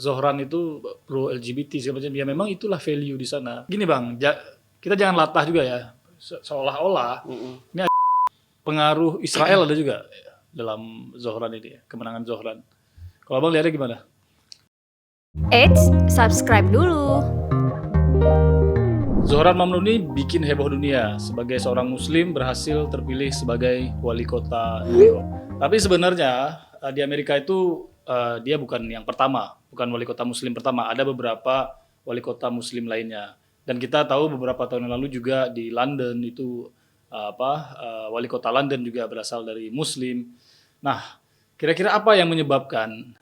Zohran itu pro LGBT segala macam. Ya memang itulah value di sana. Gini Bang, kita jangan latah juga ya. Seolah-olah ini pengaruh Israel ada juga dalam Zohran ini, kemenangan Zohran. Kalau Abang lihatnya gimana? Eits, subscribe dulu. Zohran Mamnuni bikin heboh dunia. Sebagai seorang muslim berhasil terpilih sebagai wali kota New York. Tapi sebenarnya di Amerika itu dia bukan yang pertama, bukan wali kota muslim pertama. Ada beberapa wali kota muslim lainnya. Dan kita tahu beberapa tahun yang lalu juga di London itu wali kota London juga berasal dari muslim. Nah, kira-kira apa yang menyebabkan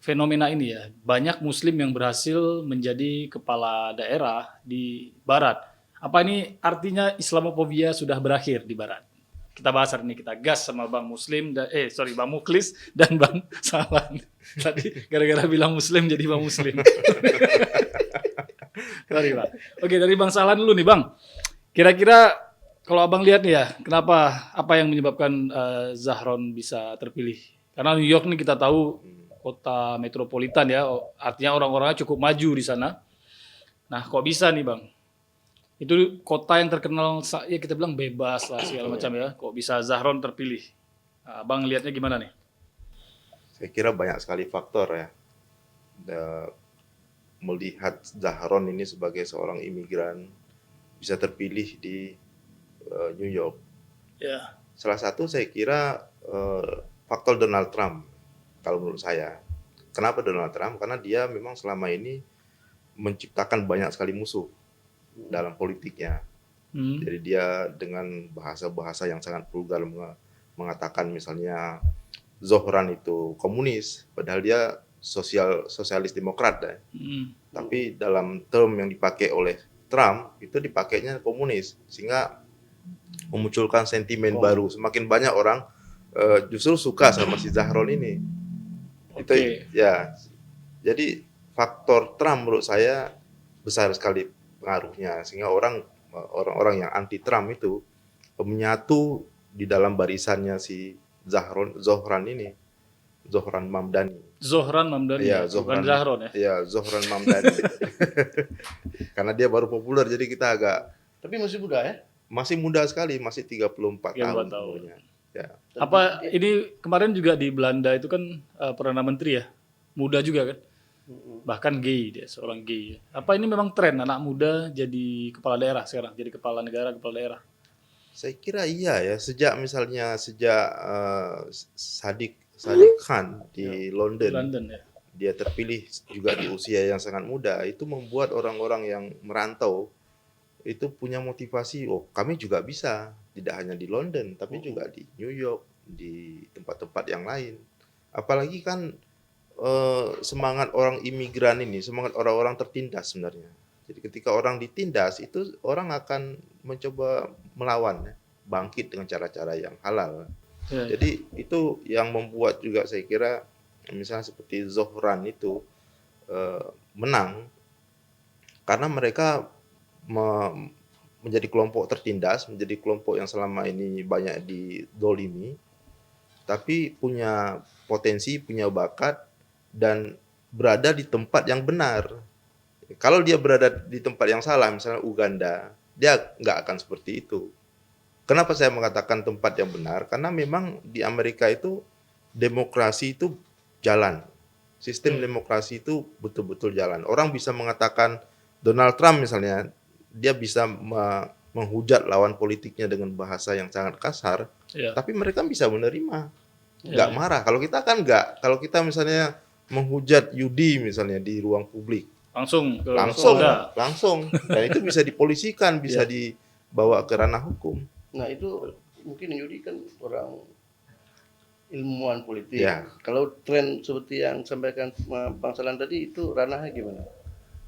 fenomena ini ya, banyak muslim yang berhasil menjadi kepala daerah di barat. Apa ini artinya Islamofobia sudah berakhir di barat? Kita bahas hari ini, kita gas sama Bang Muslim, Bang Muklis dan Bang Salan. Tadi gara-gara bilang muslim jadi Bang Muslim. Sorry Bang. Oke, dari Bang Salan dulu nih Bang. Kira-kira kalau Abang lihat nih ya, kenapa, apa yang menyebabkan Zahron bisa terpilih? Karena New York nih kita tahu kota metropolitan ya, artinya orang-orangnya cukup maju di sana. Nah, kok bisa nih Bang? Itu kota yang terkenal, ya kita bilang bebas lah segala macam ya. Kok bisa Zahron terpilih? Nah, Bang lihatnya gimana nih? Saya kira banyak sekali faktor ya. Melihat Zahron ini sebagai seorang imigran bisa terpilih di New York. Ya. Salah satu saya kira faktor Donald Trump. Kalau menurut saya. Kenapa Donald Trump? Karena dia memang selama ini menciptakan banyak sekali musuh dalam politiknya. Jadi dia dengan bahasa-bahasa yang sangat vulgar mengatakan misalnya Zohran itu komunis, padahal dia sosialis demokrat. Tapi dalam term yang dipakai oleh Trump, itu dipakainya komunis. Sehingga memunculkan sentimen baru. Semakin banyak orang justru suka sama si Zahron ini. Itu ya. Jadi faktor Trump menurut saya besar sekali pengaruhnya sehingga orang-orang yang anti Trump itu menyatu di dalam barisannya si Zohran ini. Zohran Mamdani. Zohran Mamdani. Ya, bukan Zahron ya. Ya, Zohran Mamdani. Karena dia baru populer jadi kita agak. Tapi masih muda ya? Masih muda sekali, masih 34 tahun umurnya. Ya. Apa ini kemarin juga di Belanda itu kan Perdana Menteri ya, muda juga kan, bahkan gay dia, seorang gay. Apa ini memang tren anak muda jadi kepala daerah sekarang, jadi kepala negara, kepala daerah? Saya kira iya ya, sejak Sadiq Khan di London ya. Dia terpilih juga di usia yang sangat muda, itu membuat orang-orang yang merantau itu punya motivasi, oh kami juga bisa, tidak hanya di London, tapi juga di New York, di tempat-tempat yang lain. Apalagi kan semangat orang imigran ini, semangat orang-orang tertindas sebenarnya. Jadi ketika orang ditindas, itu orang akan mencoba melawan, bangkit dengan cara-cara yang halal. Jadi itu yang membuat juga saya kira, misalnya seperti Zohran itu menang, karena mereka menjadi kelompok tertindas, menjadi kelompok yang selama ini banyak didolimi, tapi punya potensi, punya bakat, dan berada di tempat yang benar. Kalau dia berada di tempat yang salah, misalnya Uganda, dia nggak akan seperti itu. Kenapa saya mengatakan tempat yang benar? Karena memang di Amerika itu demokrasi itu jalan. Sistem demokrasi itu betul-betul jalan. Orang bisa mengatakan Donald Trump misalnya, dia bisa menghujat lawan politiknya dengan bahasa yang sangat kasar, tapi mereka bisa menerima, nggak marah. Kalau kita kan nggak. Kalau kita misalnya menghujat Yudi misalnya di ruang publik, langsung, dan itu bisa dipolisikan, bisa dibawa ke ranah hukum. Nah itu mungkin Yudi kan orang ilmuwan politik. Ya. Kalau tren seperti yang sampaikan Bang Salan tadi itu ranahnya gimana?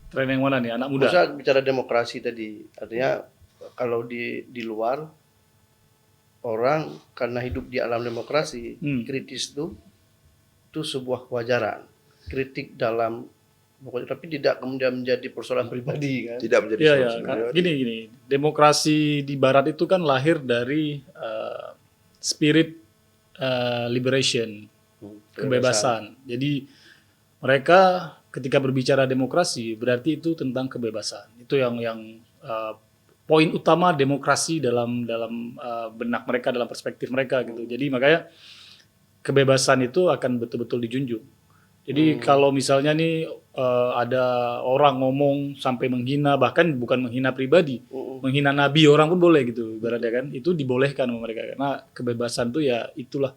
Tren yang mana nih, anak muda? Masa bicara demokrasi tadi, artinya kalau di luar orang karena hidup di alam demokrasi, kritis itu sebuah kewajaran. Kritik dalam, tapi tidak kemudian menjadi persoalan pribadi kan? Tidak menjadi persoalan pribadi. Gini, demokrasi di Barat itu kan lahir dari spirit liberation, kebebasan. Jadi mereka ketika berbicara demokrasi berarti itu tentang kebebasan. Itu yang poin utama demokrasi dalam benak mereka, dalam perspektif mereka gitu. Jadi makanya kebebasan itu akan betul-betul dijunjung. Jadi kalau misalnya nih ada orang ngomong sampai menghina, bahkan bukan menghina pribadi, menghina nabi orang pun boleh gitu, ibaratnya kan, itu dibolehkan sama mereka karena kebebasan tuh ya itulah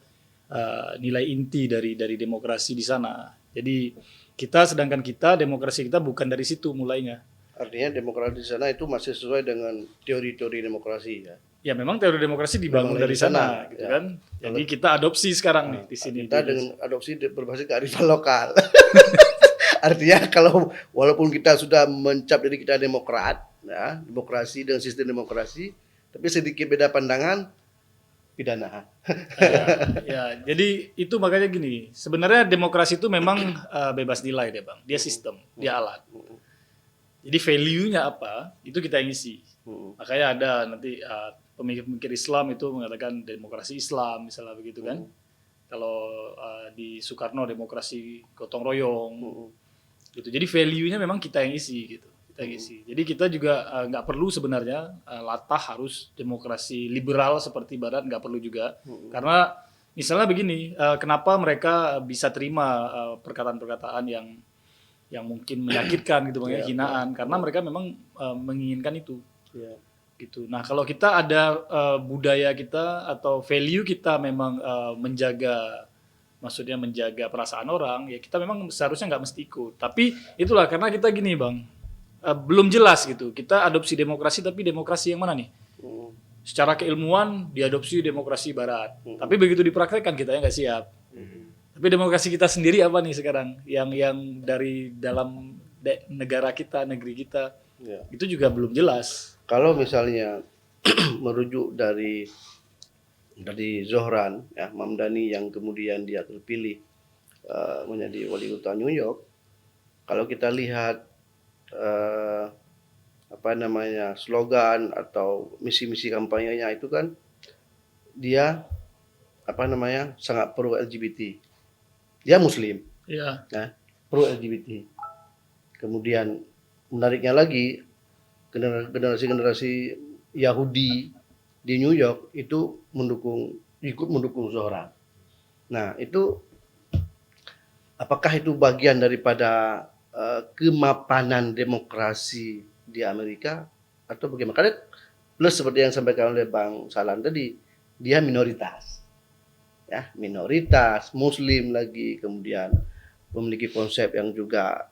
nilai inti dari demokrasi di sana. Jadi sedangkan demokrasi kita bukan dari situ mulainya. Artinya demokrasi di sana itu masih sesuai dengan teori-teori demokrasi ya. Ya memang teori demokrasi dibangun dari sana gitu ya. kan. Jadi kita adopsi sekarang nih di sini. Kita dengan adopsi berbasis kearifan lokal. Artinya kalau walaupun kita sudah mencap diri kita demokrat, ya, demokrasi dengan sistem demokrasi, tapi sedikit beda pandangan pidana. Ya, jadi itu makanya gini. Sebenarnya demokrasi itu memang bebas nilai deh bang. Dia sistem, dia alat. Jadi value-nya apa, itu kita yang isi. Makanya ada nanti pemikir-pemikir Islam itu mengatakan demokrasi Islam, misalnya begitu kan. Kalau di Soekarno demokrasi gotong royong. Gitu. Jadi value-nya memang kita yang isi gitu. Kita yang isi. Jadi kita juga nggak perlu sebenarnya latah harus demokrasi liberal seperti Barat, nggak perlu juga. Karena misalnya begini, kenapa mereka bisa terima perkataan-perkataan yang mungkin menyakitkan gitu, hinaan, karena mereka memang menginginkan itu. Gitu. Nah, kalau kita ada budaya kita atau value kita memang menjaga perasaan orang, ya kita memang seharusnya nggak mesti ikut. Tapi itulah karena kita gini bang, belum jelas gitu. Kita adopsi demokrasi, tapi demokrasi yang mana nih? Secara keilmuan diadopsi demokrasi Barat, tapi begitu dipraktekkan kita nggak siap. Tapi demokrasi kita sendiri apa nih sekarang? Yang dari dalam negara kita, negeri kita, itu juga belum jelas. Kalau misalnya merujuk dari Zohran, ya, Mamdani yang kemudian dia terpilih menjadi wali kota New York, kalau kita lihat slogan atau misi-misi kampanyenya itu kan dia sangat pro LGBT. Dia Muslim, ya, pro LGBT. Kemudian menariknya lagi, generasi Yahudi di New York itu ikut mendukung Zohran. Nah, itu apakah itu bagian daripada kemapanan demokrasi di Amerika atau bagaimana? Karena plus seperti yang sampaikan oleh Bang Salan tadi, dia minoritas. Ya, minoritas, Muslim lagi, kemudian memiliki konsep yang juga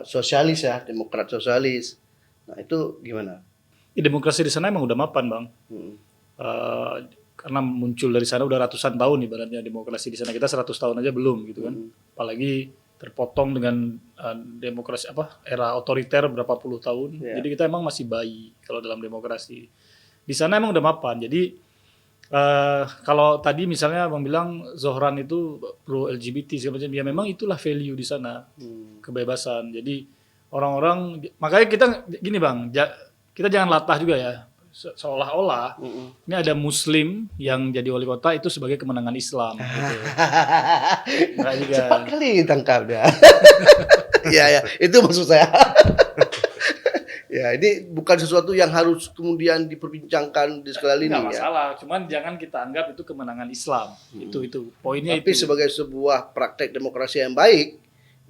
sosialis ya, demokrat sosialis. Nah, itu gimana? Demokrasi di sana emang udah mapan bang. Karena muncul dari sana udah ratusan tahun ibaratnya demokrasi di sana. Kita 100 tahun aja belum gitu kan. Apalagi terpotong dengan demokrasi era otoriter berapa puluh tahun. Jadi kita emang masih bayi kalau dalam demokrasi. Di sana emang udah mapan. Jadi kalau tadi misalnya Bang bilang Zohran itu pro LGBT segala macam, ya memang itulah value di sana, kebebasan. Jadi orang-orang, makanya kita gini Bang, kita jangan latah juga ya, seolah-olah ini ada Muslim yang jadi wali kota itu sebagai kemenangan Islam. Gitu. Cepat kali tangkap dia. Ya, itu maksud saya. Ya, ini bukan sesuatu yang harus kemudian diperbincangkan di segala lini. Nggak masalah, cuman jangan kita anggap itu kemenangan Islam. Itu poinnya. Tapi sebagai sebuah praktek demokrasi yang baik,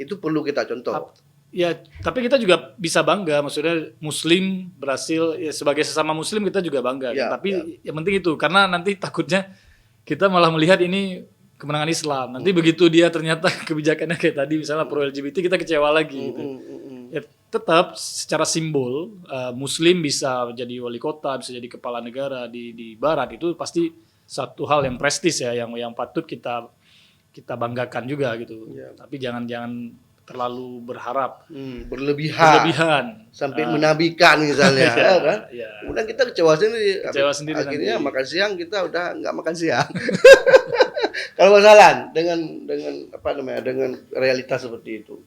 itu perlu kita contoh. Ya, tapi kita juga bisa bangga, maksudnya Muslim berhasil, ya sebagai sesama Muslim kita juga bangga. Ya, kan? Tapi yang penting itu, karena nanti takutnya kita malah melihat ini kemenangan Islam. Nanti begitu dia ternyata kebijakannya kayak tadi, misalnya pro LGBT, kita kecewa lagi. Gitu. Ya, tetap secara simbol Muslim bisa jadi wali kota, bisa jadi kepala negara di Barat, itu pasti satu hal yang prestis ya, yang patut kita banggakan juga gitu. Tapi jangan terlalu berharap berlebihan sampai menabikan misalnya. Kan? Kemudian kita kecewa sendiri akhirnya nanti. Makan siang kita udah nggak makan siang. Kalau masalah dengan realitas seperti itu.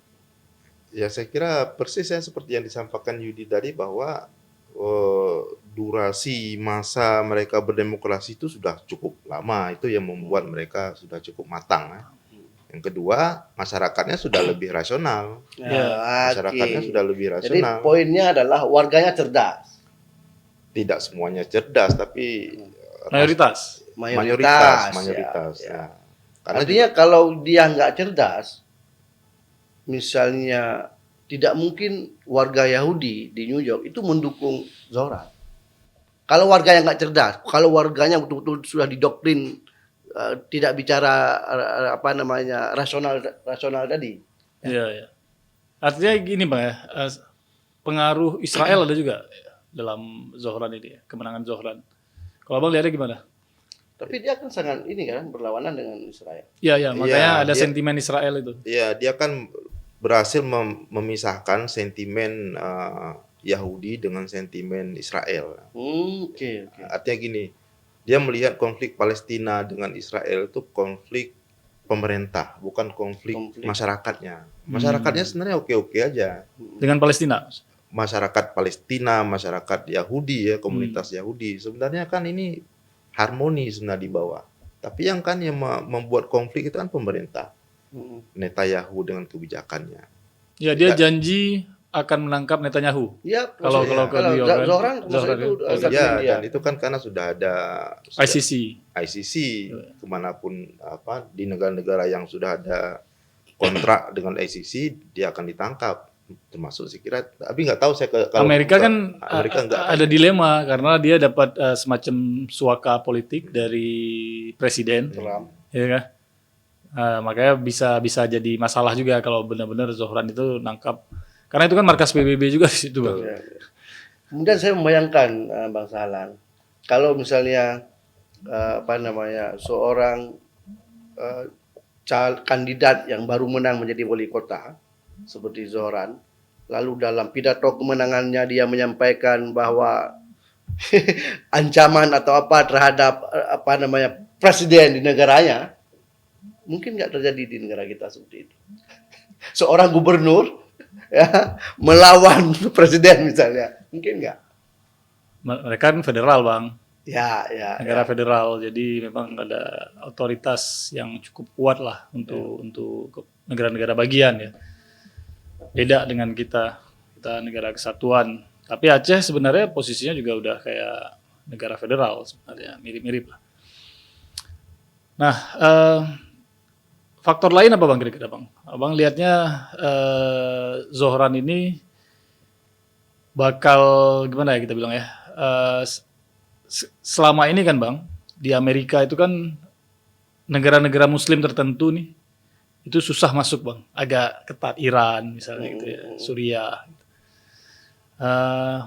Ya, saya kira persis yang seperti yang disampaikan Yudi tadi, bahwa durasi masa mereka berdemokrasi itu sudah cukup lama. Itu yang membuat mereka sudah cukup matang. Yang kedua, masyarakatnya sudah lebih rasional. Masyarakatnya Oke. sudah lebih Jadi rasional. poinnya adalah warganya cerdas. Tidak semuanya cerdas, tapi Mayoritas. mayoritas. Ya. Ya. Karena Artinya kalau dia nggak cerdas, misalnya tidak mungkin warga Yahudi di New York itu mendukung Zohran. Kalau warga yang nggak cerdas, kalau warganya betul-betul sudah didoktrin tidak bicara apa namanya rasional tadi. Iya, iya. Artinya gini Bang ya, pengaruh Israel ada juga dalam Zohran ini, kemenangan Zohran. Kalau Abang lihatnya gimana? Tapi dia kan sangat ini kan berlawanan dengan Israel. Iya, iya, makanya ada dia- sentimen Israel itu. ya dia kan berhasil memisahkan sentimen Yahudi dengan sentimen Israel. Oke. Artinya gini, dia melihat konflik Palestina dengan Israel itu konflik pemerintah, bukan konflik masyarakatnya. Masyarakatnya sebenarnya oke-oke aja. Dengan Palestina. Masyarakat Palestina, masyarakat Yahudi ya, komunitas Yahudi. Sebenarnya kan ini harmoni sebenarnya di bawah. Tapi yang kan yang membuat konflik itu kan pemerintah. Netanyahu dengan kebijakannya. Ya, dia janji akan menangkap Netanyahu. Ya, Kalau maksudnya, ke New York kan. Zohran Zohran itu kan. Ya, dan itu kan karena sudah ada ICC kemanapun di negara-negara yang sudah ada kontrak dengan ICC dia akan ditangkap, termasuk saya kira, tapi nggak tahu saya kalau Amerika kan Amerika nggak ada dilema karena dia dapat semacam suaka politik dari presiden, Trump. ya kan? Makanya bisa jadi masalah juga kalau benar-benar Zohran itu nangkap, karena itu kan markas PBB juga di situ, Bang. Ya. Kemudian saya membayangkan Bang Sahlan, kalau misalnya seorang kandidat yang baru menang menjadi wali kota seperti Zohran, lalu dalam pidato kemenangannya dia menyampaikan bahwa ancaman atau apa terhadap presiden di negaranya, mungkin nggak terjadi di negara kita seperti itu. Seorang gubernur ya melawan presiden misalnya, mungkin nggak? Mereka kan federal, Bang. Ya. Negara federal, jadi memang ada otoritas yang cukup kuat lah untuk negara-negara bagian ya. Beda dengan kita negara kesatuan. Tapi Aceh sebenarnya posisinya juga udah kayak negara federal sebenarnya, mirip-mirip lah. Nah, faktor lain apa Bang kira-kira Bang? Abang lihatnya Zohran ini bakal gimana ya kita bilang ya? Selama ini kan Bang, di Amerika itu kan negara-negara Muslim tertentu nih itu susah masuk Bang, agak ketat, Iran misalnya gitu ya, Suriah. Gitu.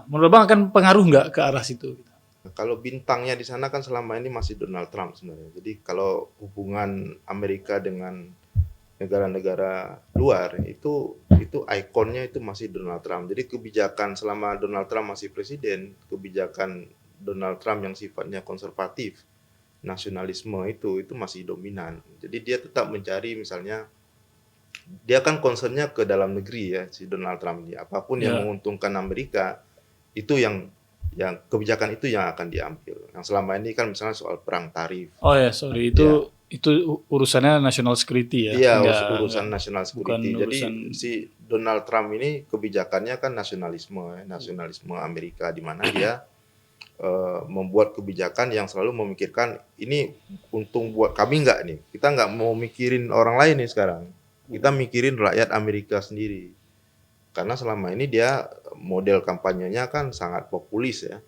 Menurut Bang akan pengaruh nggak ke arah situ? Gitu? Kalau bintangnya di sana kan selama ini masih Donald Trump sebenarnya. Jadi kalau hubungan Amerika dengan negara-negara luar itu ikonnya itu masih Donald Trump. Jadi kebijakan selama Donald Trump masih presiden, kebijakan Donald Trump yang sifatnya konservatif, nasionalisme itu masih dominan. Jadi dia tetap mencari misalnya, dia kan concernnya ke dalam negeri ya si Donald Trump ini. Apapun yang menguntungkan Amerika itu yang kebijakan itu yang akan diambil. Yang selama ini kan misalnya soal perang tarif. Oh ya, sorry itu urusannya national security ya. Iya, urusan national security. Jadi urusan... si Donald Trump ini kebijakannya kan nasionalisme Amerika, di mana dia membuat kebijakan yang selalu memikirkan ini untung buat kami nggak nih. Kita nggak mau mikirin orang lain nih sekarang. Kita mikirin rakyat Amerika sendiri. Karena selama ini dia model kampanyenya kan sangat populis ya.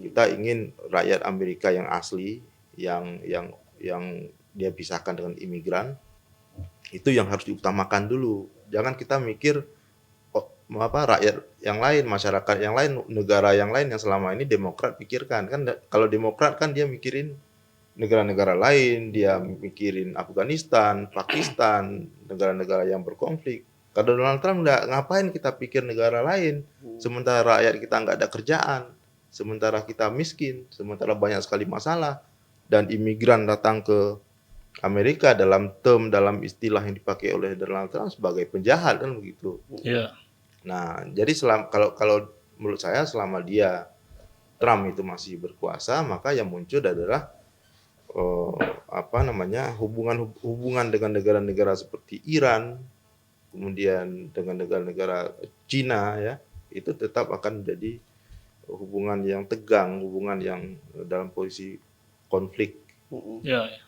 Kita ingin rakyat Amerika yang asli, yang dia pisahkan dengan imigran, itu yang harus diutamakan dulu. Jangan kita mikir rakyat yang lain, masyarakat yang lain, negara yang lain yang selama ini Demokrat pikirkan. Kan kalau Demokrat kan dia mikirin negara-negara lain, dia mikirin Afghanistan, Pakistan, negara-negara yang berkonflik. Kalau Donald Trump ngapain kita pikir negara lain, sementara rakyat kita nggak ada kerjaan, sementara kita miskin, sementara banyak sekali masalah, dan imigran datang ke Amerika dalam istilah yang dipakai oleh Donald Trump sebagai penjahat kan begitu. Iya. Nah, jadi kalau menurut saya selama Trump itu masih berkuasa, maka yang muncul adalah hubungan dengan negara-negara seperti Iran, kemudian dengan negara-negara Cina ya, itu tetap akan menjadi hubungan yang tegang, hubungan yang dalam posisi konflik. Ya, ya.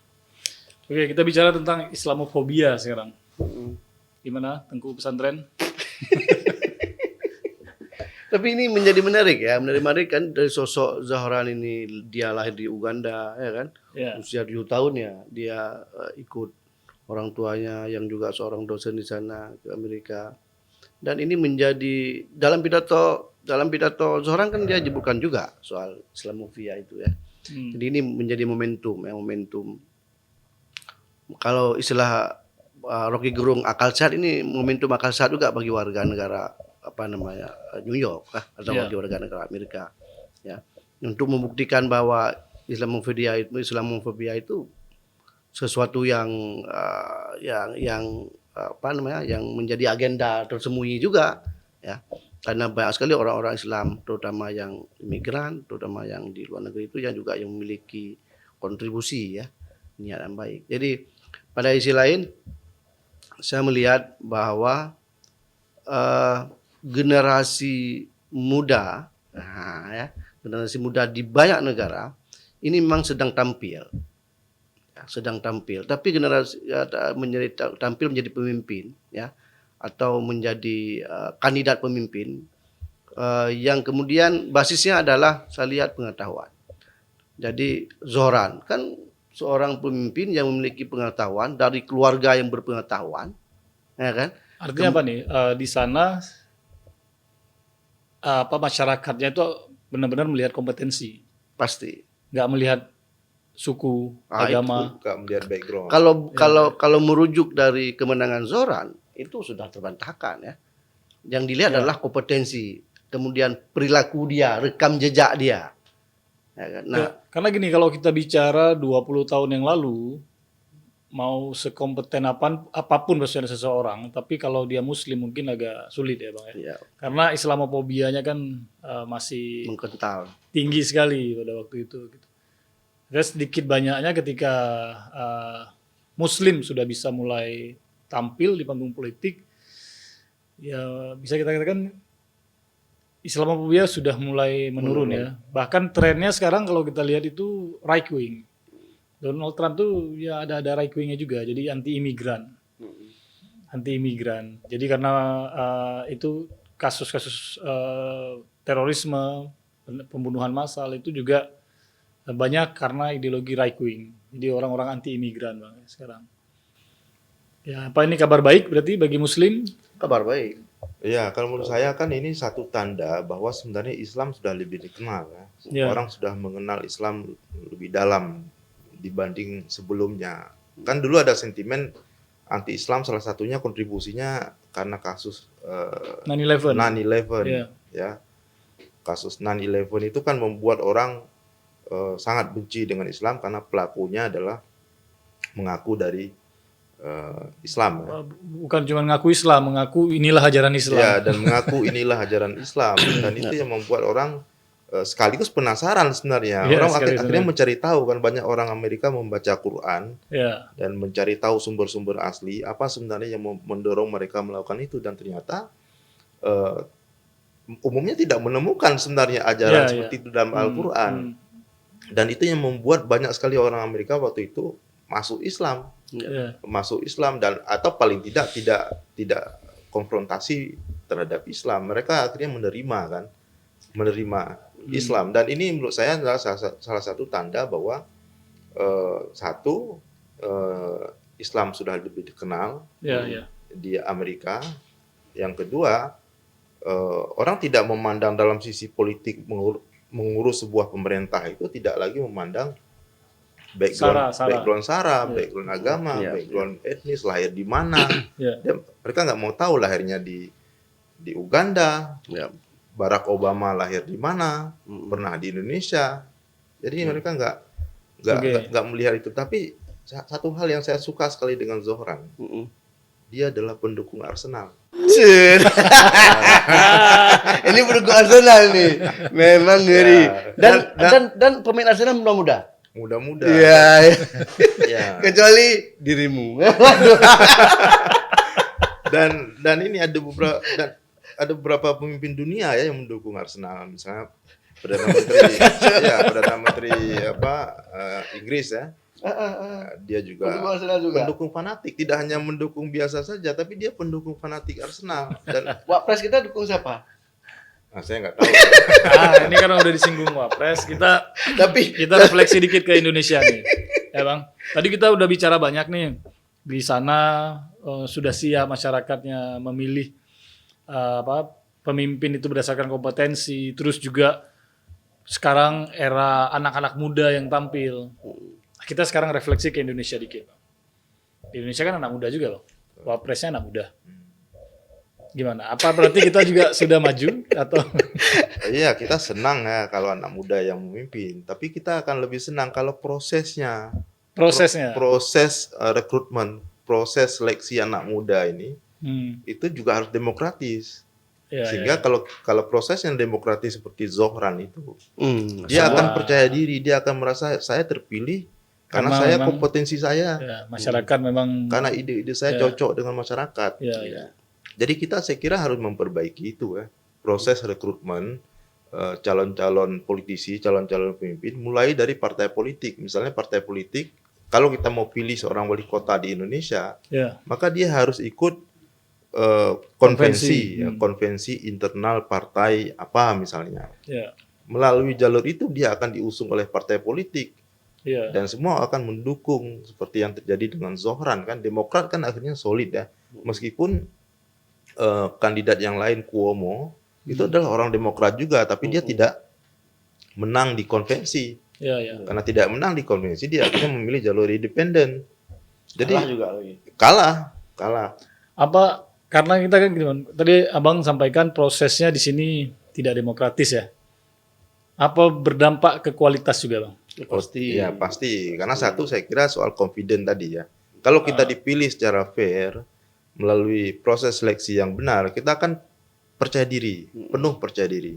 Oke, kita bicara tentang Islamofobia sekarang. Gimana, Tengku Pesantren? Tapi ini menjadi menarik ya, menarik kan dari sosok Zohran ini, dia lahir di Uganda ya kan, usia 7 tahun ya, dia ikut orang tuanya yang juga seorang dosen di sana ke Amerika, dan ini menjadi dalam pidato Zohran kan dia sebutkan juga soal Islamofobia itu ya. Jadi ini menjadi momentum. Kalau istilah Rocky Gerung akal sehat, ini momentum akal sehat juga bagi warga negara New York atau bagi warga negara Amerika ya, untuk membuktikan bahwa Islamofobia itu sesuatu yang menjadi agenda tersembunyi juga ya, karena banyak sekali orang-orang Islam, terutama yang imigran, terutama yang di luar negeri itu yang juga yang memiliki kontribusi ya, niat yang baik. Jadi pada sisi lain saya melihat bahwa generasi muda di banyak negara ini memang sedang tampil, tapi generasi tampil menjadi pemimpin ya, atau menjadi kandidat pemimpin yang kemudian basisnya adalah saya lihat pengetahuan. Jadi Zohran kan seorang pemimpin yang memiliki pengetahuan dari keluarga yang berpengetahuan, ya kan? Artinya apa nih? Di sana masyarakatnya itu benar-benar melihat kompetensi, pasti nggak melihat suku, agama, nggak melihat background. Kalau merujuk dari kemenangan Zohran itu sudah terbantahkan ya. Yang dilihat adalah kompetensi, kemudian perilaku dia, rekam jejak dia. Ya kan? Nah, karena gini, kalau kita bicara 20 tahun yang lalu, mau sekompeten apapun bahasa seseorang, tapi kalau dia Muslim mungkin agak sulit ya Bang ya. Karena Islamofobianya kan masih mengkental, tinggi sekali pada waktu itu. Gitu. Terus sedikit banyaknya ketika Muslim sudah bisa mulai tampil di panggung politik, ya bisa kita katakan Islamofobia sudah mulai menurun ya. Bahkan trennya sekarang kalau kita lihat itu right wing. Donald Trump tuh ya ada right wingnya juga, jadi anti imigran. Jadi karena itu kasus-kasus terorisme, pembunuhan massal itu juga banyak karena ideologi right wing. Jadi orang-orang anti imigran Bang sekarang. Ya, apa ini kabar baik berarti bagi Muslim? Kabar baik. Ya, kalau menurut saya kan ini satu tanda bahwa sebenarnya Islam sudah lebih dikenal ya. Orang sudah mengenal Islam lebih dalam dibanding sebelumnya. Kan dulu ada sentimen anti-Islam, salah satunya kontribusinya karena kasus 9/11 ya. Kasus 9/11 itu kan membuat orang sangat benci dengan Islam karena pelakunya adalah mengaku dari Islam ya. Bukan cuma mengaku Islam, mengaku inilah ajaran Islam. Ya, dan mengaku inilah ajaran Islam, dan itu yang membuat orang sekaligus penasaran sebenarnya. Orang akhirnya mencari tahu, kan banyak orang Amerika membaca Quran dan mencari tahu sumber-sumber asli apa sebenarnya yang mendorong mereka melakukan itu, dan ternyata umumnya tidak menemukan sebenarnya ajaran seperti itu dalam Al-Quran. Dan itu yang membuat banyak sekali orang Amerika waktu itu masuk Islam. Masuk Islam, dan atau paling tidak konfrontasi terhadap Islam. Mereka akhirnya menerima Islam, dan ini menurut saya adalah salah satu tanda bahwa Islam sudah lebih dikenal di Amerika. Yang kedua, orang tidak memandang dalam sisi politik mengurus sebuah pemerintah itu tidak lagi memandang background agama, background etnis, lahir di mana. Mereka nggak mau tahu lahirnya di Uganda. Barack Obama lahir di mana, pernah di Indonesia. Jadi mereka nggak melihat itu. Tapi satu hal yang saya suka sekali dengan Zohran, dia adalah pendukung Arsenal. Ini pendukung Arsenal nih, memang ngeri. Dan pemain Arsenal muda-muda. muda-muda. Iya. Ya. Kecuali dirimu. Dan ini ada beberapa pemimpin dunia ya yang mendukung Arsenal, misalnya Perdana Menteri Inggris ya. Dia juga pendukung fanatik, tidak hanya mendukung biasa saja, tapi dia pendukung fanatik Arsenal. Dan Wapres kita dukung siapa? saya nggak tahu. Ini karena udah disinggung Wapres, kita refleksi dikit ke Indonesia nih, ya Bang. Tadi kita udah bicara banyak nih di sana, sudah siap masyarakatnya memilih pemimpin itu berdasarkan kompetensi, terus juga sekarang era anak-anak muda yang tampil. Kita sekarang refleksi ke Indonesia dikit. Di Indonesia kan anak muda juga loh. Wapresnya anak muda. Gimana? Apa berarti kita juga sudah maju atau? Iya, kita senang ya kalau anak muda yang memimpin. Tapi kita akan lebih senang kalau prosesnya. Proses rekrutmen, proses seleksi anak muda ini itu juga harus demokratis. Sehingga kalau proses yang demokratis seperti Zohran itu, dia akan percaya diri, dia akan merasa saya terpilih karena saya kompetensi saya. Masyarakat memang karena ide-ide saya cocok dengan masyarakat. Jadi saya kira harus memperbaiki itu ya. Proses rekrutmen calon-calon politisi, calon-calon pemimpin mulai dari partai politik. Misalnya partai politik, kalau kita mau pilih seorang wali kota di Indonesia, maka dia harus ikut konvensi internal partai apa misalnya. Melalui jalur itu dia akan diusung oleh partai politik. Dan semua akan mendukung seperti yang terjadi dengan Zohran kan. Demokrat kan akhirnya solid ya. Meskipun kandidat yang lain Cuomo itu adalah orang Demokrat juga, tapi dia tidak menang di konvensi. Karena tidak menang di konvensi, dia akhirnya memilih jalur independen. Jadi kalah. Apa karena kita kan tadi Abang sampaikan prosesnya di sini tidak demokratis ya. Apa berdampak ke kualitas juga, Bang? Pasti. Ya, pasti. Karena satu saya kira soal confident tadi ya. Kalau kita dipilih secara fair melalui proses seleksi yang benar, kita akan percaya diri, penuh percaya diri.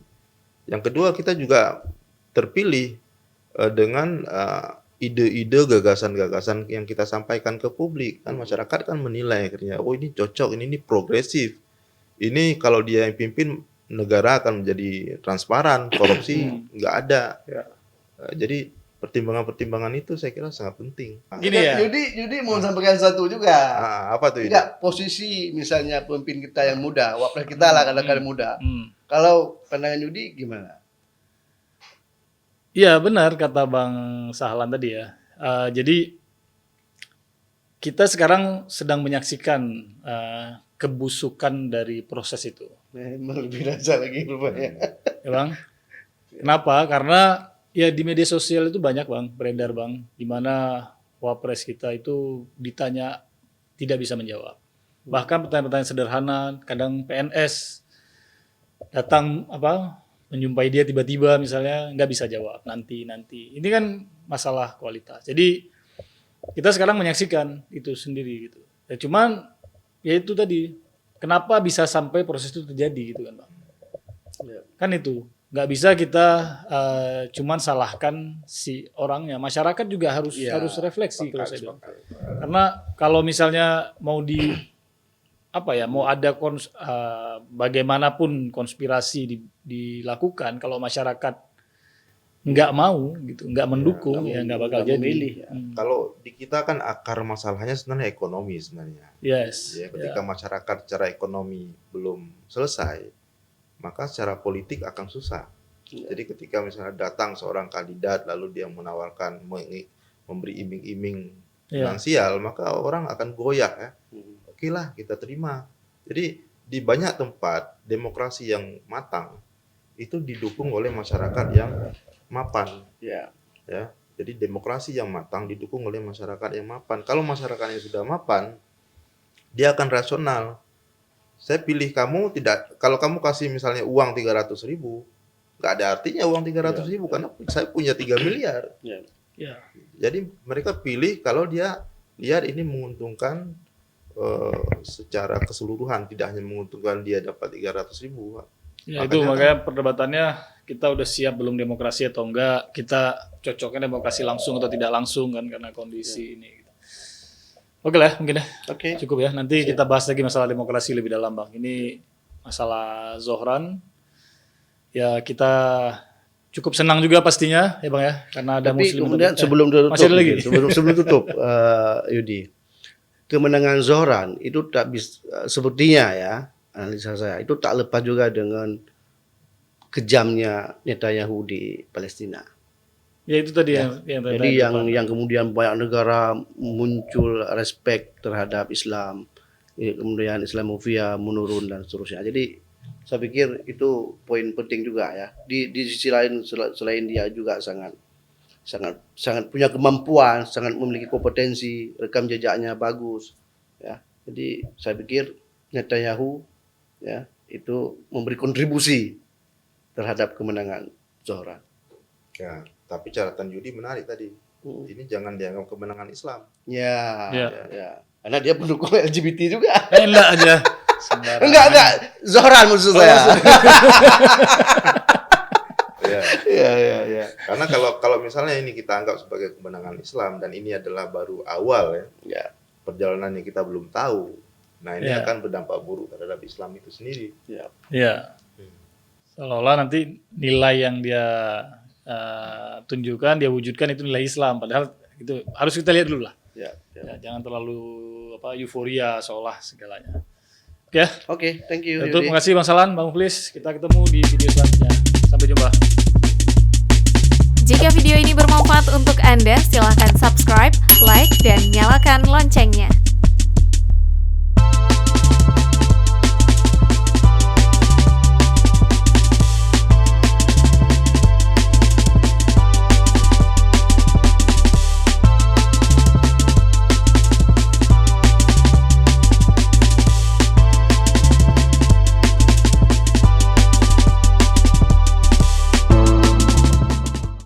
Yang kedua, kita juga terpilih dengan ide-ide, gagasan-gagasan yang kita sampaikan ke publik. Kan masyarakat kan menilai akhirnya, oh ini cocok, ini progresif. Ini kalau dia yang pimpin, negara akan menjadi transparan, korupsi nggak ada. Jadi pertimbangan-pertimbangan itu saya kira sangat penting. Gini ya. Yudi mau sampaikan satu juga. Apa tuh ini? Tidak, posisi misalnya pemimpin kita yang muda, wapres kita lah kadang-kadang muda. Kalau pandangan Yudi gimana? Iya benar kata Bang Sahlan tadi ya. Jadi kita sekarang sedang menyaksikan kebusukan dari proses itu. Memang lebih dahsyat lagi rupanya. Ya Bang. Kenapa? Karena ya di media sosial itu banyak Bang, beredar Bang, di mana wapres kita itu ditanya tidak bisa menjawab. Bahkan pertanyaan-pertanyaan sederhana, kadang PNS datang menjumpai dia tiba-tiba misalnya nggak bisa jawab nanti. Ini kan masalah kualitas. Jadi kita sekarang menyaksikan itu sendiri gitu. Ya cuman ya itu tadi kenapa bisa sampai proses itu terjadi gitu kan Bang? Kan itu nggak bisa kita cuman salahkan si orangnya. Masyarakat juga harus refleksi kalau saya bilang. Karena kalau misalnya mau mau ada bagaimanapun konspirasi dilakukan, kalau masyarakat nggak mau gitu, nggak mendukung, nggak bakal jadi. Memilih. Kalau di kita kan akar masalahnya sebenarnya ekonomi sebenarnya. Yes. Ya, ketika masyarakat secara ekonomi belum selesai, maka secara politik akan susah. Jadi ketika misalnya datang seorang kandidat lalu dia menawarkan memberi iming-iming finansial, maka orang akan goyah ya. Oke lah, kita terima. Jadi di banyak tempat demokrasi yang matang itu didukung oleh masyarakat yang mapan. Ya. Jadi demokrasi yang matang didukung oleh masyarakat yang mapan. Kalau masyarakatnya sudah mapan, dia akan rasional. Saya pilih kamu tidak, kalau kamu kasih misalnya uang 300.000, nggak ada artinya uang 300.000 karena saya punya 3 miliar. Jadi mereka pilih kalau dia lihat ini menguntungkan secara keseluruhan, tidak hanya menguntungkan dia dapat 300.000, Ya itu makanya perdebatannya kita udah siap belum demokrasi atau enggak, kita cocoknya demokrasi langsung atau tidak langsung kan karena kondisi ini. Oke lah mungkin ya. Oke. Cukup ya. Nanti kita bahas lagi masalah demokrasi lebih dalam Bang. Ini masalah Zohran. Ya kita cukup senang juga pastinya ya Bang ya karena ada Tapi muslim. kemudian sebelum tutup, masih ada lagi? sebelum tutup, Yudi, kemenangan Zohran itu tak bisa, sepertinya ya analisa saya itu tak lepas juga dengan kejamnya Netanyahu di Palestina. Ya itu tadi Ya. yang Jadi yang kemudian banyak negara muncul respect terhadap Islam, kemudian Islamofobia menurun dan seterusnya. Jadi saya pikir itu poin penting juga ya. Di sisi lain selain dia juga sangat punya kemampuan, sangat memiliki kompetensi, rekam jejaknya bagus ya. Jadi saya pikir Netanyahu ya itu memberi kontribusi terhadap kemenangan Zohran. Ya, tapi catatan Yudi menarik tadi. Ini jangan dianggap kemenangan Islam. Ya. Ya. Karena dia pendukung LGBT juga. Enggak aja. Enggak. Zohran maksud saya. Ya. Karena kalau misalnya ini kita anggap sebagai kemenangan Islam dan ini adalah baru awal ya. Perjalanannya kita belum tahu. Nah, ini akan berdampak buruk terhadap Islam itu sendiri. Ya. Seolah-olah nanti nilai yang dia tunjukkan, dia wujudkan itu nilai Islam. Padahal itu harus kita lihat dulu lah. Ya, jangan terlalu euforia seolah segalanya. Oke, thank you. Terima kasih Bang Salan, Bang Mukhlis. Kita ketemu di video selanjutnya. Sampai jumpa. Jika video ini bermanfaat untuk Anda, silakan subscribe, like, dan nyalakan loncengnya.